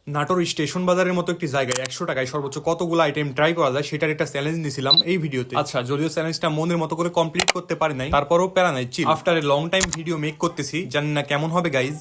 Natore station বাজারের মতো একটি জায়গায় 100 টাকায় সর্বোচ্চ কতগুলো আইটেম ট্রাই করা যায় সেটার একটা চ্যালেঞ্জ নিয়েছিলাম এই ভিডিওতে। আচ্ছা, যদিও চ্যালেঞ্জটা মনের মতো করে কমপ্লিট করতে পারি নাই, তারপরেও প্যারা নাই, chill. After a long time video make করতেছি, জানি না কেমন হবে গাইজ।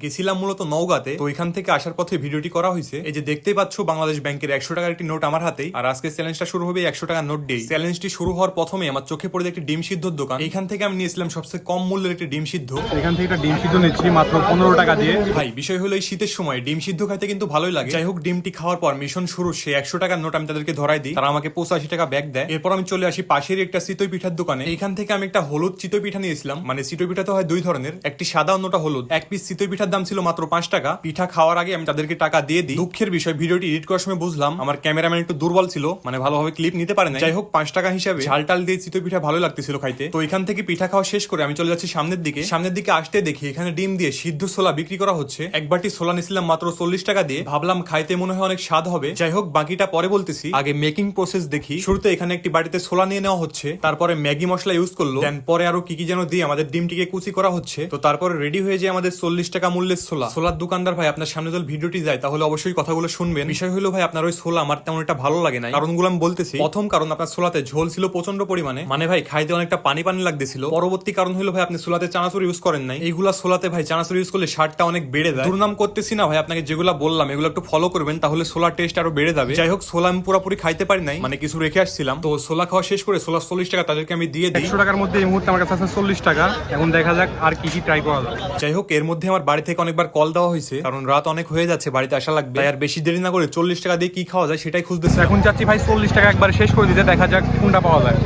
গেছিলাম মূলত নওগাঁতে, তো ওইখান থেকে আসার পথে ভিডিওটি করা হয়েছে। এই যে দেখতেই পাচ্ছ বাংলাদেশ ব্যাংকের 100 টাকার একটি নোট আমার হাতেই, আর আজকে চ্যালেঞ্জটা শুরু হবে 100 টাকার নোট দিয়ে। চ্যালেঞ্জটি শুরু হওয়ার প্রথমে আমার চোখে পড়ে একটি ডিম সিদ্ধর দোকান। এইখান থেকে আমি নিয়েছিলাম সবচেয়ে কম মূল্যের একটি ডিম সিদ্ধ। এখান থেকে একটা ডিম সিদ্ধ নিচ্ছি মাত্র 15 টাকা দিয়ে। ভাই বিষয় হলো এই শীতের সময় ডিম সিদ্ধ খাইতে কিন্তু ভালোই লাগে। যাই হোক, ডিমটি খাওয়ার পর মিশন শুরু, সে 100 টাকার নোট আমি তাদেরকে ধরাই দিই, তারা আমাকে 85 টাকা ব্যাগ দেয়। এরপর আমি চলে আসি পাশের একটা চিতই পিঠার দোকানে। এইখান থেকে আমি একটা হলুদ চিতই পিঠা নিয়েছিলাম, মানে চিতই পিঠা তো হয় দুই ধরনের, একটি সাদা অন্যটা হলুদ। এক পিস চিতই পিঠার দাম ছিল মাত্র 5 টাকা। পিঠা খাওয়ার আগে আমি তাদেরকে টাকা দিয়ে দিই। দুঃখের বিষয়, ভিডিওটি এডিট করার সময় বুঝলাম আমার ক্যামেরাম্যান একটু দুর্বল ছিল, মানে ভালোভাবে ক্লিপ নিতে পারে না। যাই হোক, 5 টাকা হিসাবে ঝাল টাল দিয়ে চিতই পিঠা ভালো লাগতেছিল খাইতে। তো এখান থেকে পিঠা খাওয়া শেষ করে আমি চলে যাচ্ছি সামনের দিকে আসতে দেখি এখানে ডিম দিয়ে সিদ্ধ ছোলা বিক্রি করা হচ্ছে। এক বাটি ছোলা নিছিলাম মাত্র 40 টাকা দিয়ে, ভাবলাম খাইতে মনে হয় অনেক স্বাদ হবে। যাই হোক, বাকিটা পরে বলতেছি, আগে মেকিং প্রসেস দেখি। শুরুতে এখানে একটি বাটিতে ছোলা নিয়ে নেওয়া হচ্ছে, তারপরে ম্যাগি মশলা ইউজ করলো, দেন পরে আরো কি কি যেন দিয়ে আমাদের ডিমটিকে কুচি করা হচ্ছে। তো তারপরে রেডি হয়ে যায় আমাদের 40 টাকা মূল্যের ছোলার দোকানদার ভাই, আপনার সামনে যদি ভিডিওটি যায় তাহলে অবশ্যই কথাগুলো শুনবেন। বিষয় হলো ভাই, আপনার ওই ছোলা আমার তেমন একটা ভালো লাগে না। কারণগুলো আমি বলতেছি। প্রথম কারণ, আপনার ছোলাতে ঝোল ছিল প্রচন্ড পরিমাণে, মানে ভাই খাইতে অনেকটা পানি পানি লাগতেছিল। পরবর্তী কারণ হলো ভাই, আপনি ছোলাতে চানাচুর ইউজ করেন নাই। এইগুলা ছোলাতে ভাই চানাচুর ইউজ করলে স্বাদটা অনেক বেড়ে যায়। দুর্নাম করতেছি না ভাই, আপনাকে যেগুলো বললাম এগুলো একটু ফলো করবেন, তাহলে ছোলার টেস্ট আরো বেড়ে যাবে। যাই হোক, ছোলা আমি পুরোপুরি খাইতে পারি নাই, মানে কিছু রেখে আসছিলাম। তো ছোলা খাওয়া শেষ করে ছোলা 40 টাকা তাদেরকে আমি দিয়ে দিই। 100 টাকার মধ্যে এই মুহূর্তে আমার কাছে আছে 40 টাকা। এখন দেখা যাক আর কি কি ট্রাই করা যায়। যাই হোক, এর মধ্যে আমার বাড়ি থেকে অনেকবার কল দেওয়া হয়েছে, কারণ রাত অনেক হয়ে যাচ্ছে, বাড়িতে আসা লাগবে। আর বেশি দেরি না করে 40 টাকা দিয়ে কি খাওয়া যায় সেটাই খুঁজতেছে। এখন চাচ্ছি ভাই 40 টাকা একবার শেষ করে দিতে, দেখা যাক কোনটা পাওয়া যায়।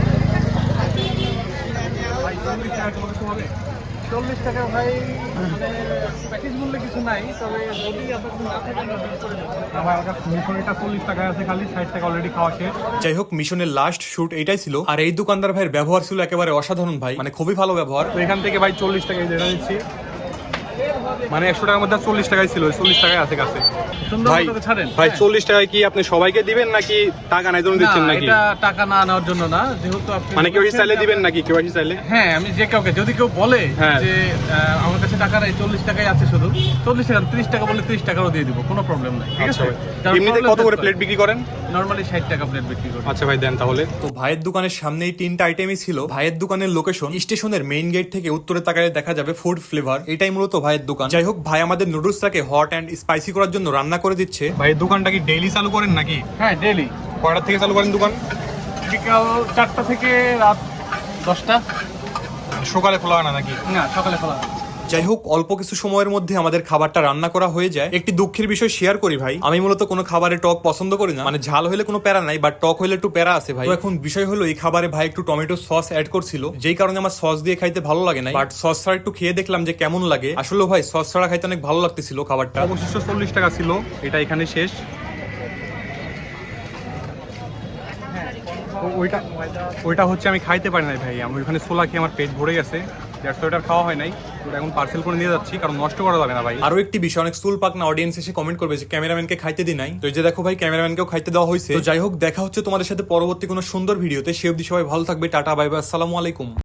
ভাই 40 টাকা কোনো কিছু হবে? 40 টাকা ভাই মানে প্যাকেজ মূল্যে কিছু নাই, তবে যদি আপনার না থাকে আমরা বিল করে দেব। ভাই আমার কাছে মিশনটা 40 টাকা আছে, খালি 60 টাকা অলরেডি খাওয়া শেষ। যাই হোক, মিশনের লাস্ট শুট এইটাই ছিল। আর এই দোকানদার ভাইয়ের ব্যবহার ছিল একেবারে অসাধারণ ভাই, মানে খুবই ভালো ব্যবহার। তো এখান থেকে ভাই 40 টাকায় যেটা নিচ্ছি, মানে 100 টাকার মধ্যে 40 টাকায় ছিল, 40 টাকায় আছে কাছে। ভাই ভাই 40 টাকায় কি আপনি সবাইকে দিবেন নাকি টাকা নাই জন্য দিচ্ছেন নাকি? এটা টাকা না নেওয়ার জন্য না, যেহেতু আপনি মানে কেউ চাইলে দিবেন নাকি? কেউ চাইলে? হ্যাঁ, আমি যে কাউকে যদি কেউ বলে হ্যাঁ। যে আমার কাছে টাকা নাই, 40 টাকাই আছে, শুধু 40 টাকা 30 টাকা বলে 30 টাকারও দিয়ে দিব, কোনো প্রবলেম নাই। ঠিক আছে? এমনিতে কত করে প্লেট বিক্রি করেন? নরমালি 60 টাকা প্লেট বিক্রি করি। আচ্ছা ভাই দেন তাহলে। তো ভাইয়ের দোকানের সামনেই 3টা আইটেমই ছিল। ভাইয়ের দোকানের লোকেশন স্টেশনের মেইন গেট থেকে উত্তরে তাকালে দেখা যাবে ফুড ফ্লেভার, এটাই মূলত ভাইয়ের দোকান। যাই হোক, ভাই আমাদের নুডলসটাকে হট অ্যান্ড স্পাইসি করার জন্য রান্না করে দিচ্ছে। ভাই দোকানটা কি ডেইলি চালু করেন নাকি? হ্যাঁ, ডেইলি। কয়টা থেকে চালু করেন দোকান? বিকাল 4টা থেকে রাত 10টা। সকালে খোলা হয় না নাকি? না, সকালে খোলা। যাই হোক, অল্প কিছু সময়ের মধ্যে আমাদের খাবারটা রান্না করা হয়ে যায়। একটি দুঃখের বিষয় শেয়ার করি ভাই, আমি মূলত কোনো খাবারে টক পছন্দ করি না, মানে ঝাল হলে কোনো প্যারা নাই, বাট টক হলে একটু প্যারা আছে ভাই। তো এখন বিষয় হলো, এই খাবারে ভাই একটু টমেটো সস অ্যাড করছিল, যেই কারণে আমার সস দিয়ে খাইতে ভালো লাগে না, বাট সস ছাড়া একটু খেয়ে দেখলাম যে কেমন লাগে। আসলে ভাই সস ছাড়া খাইতে অনেক ভালো লাগতেছিল খাবারটা। অবশিষ্ট 40 টাকা ছিল, এটা এখানে শেষ। ওইটা হচ্ছে আমি খাইতে পারি নাই ভাই, আমি ওইখানে ছোলা খেয়ে আমার পেট ভরে গেছে, ওইটার খাওয়া হয় নাই। ওটা এখন পার্সেল করে নিয়ে যাচ্ছি, কারণ নষ্ট করা যাবে না ভাই। আরো একটি বিষয়, অনেক চুল পাক না অডিয়েন্স এসে কমেন্ট করবে যে ক্যামেরাম্যানকে খাইতে দি নাই। তো এই যে দেখো ভাই, ক্যামেরাম্যানকেও খাইতে দেওয়া হয়েছে। তো যাই হোক, দেখা হচ্ছে তোমাদের সাথে পরবর্তী কোনো সুন্দর ভিডিওতে। সে অবধি সবাই ভালো থাকবে, টাটা বাই বাই, আসসালামু আলাইকুম।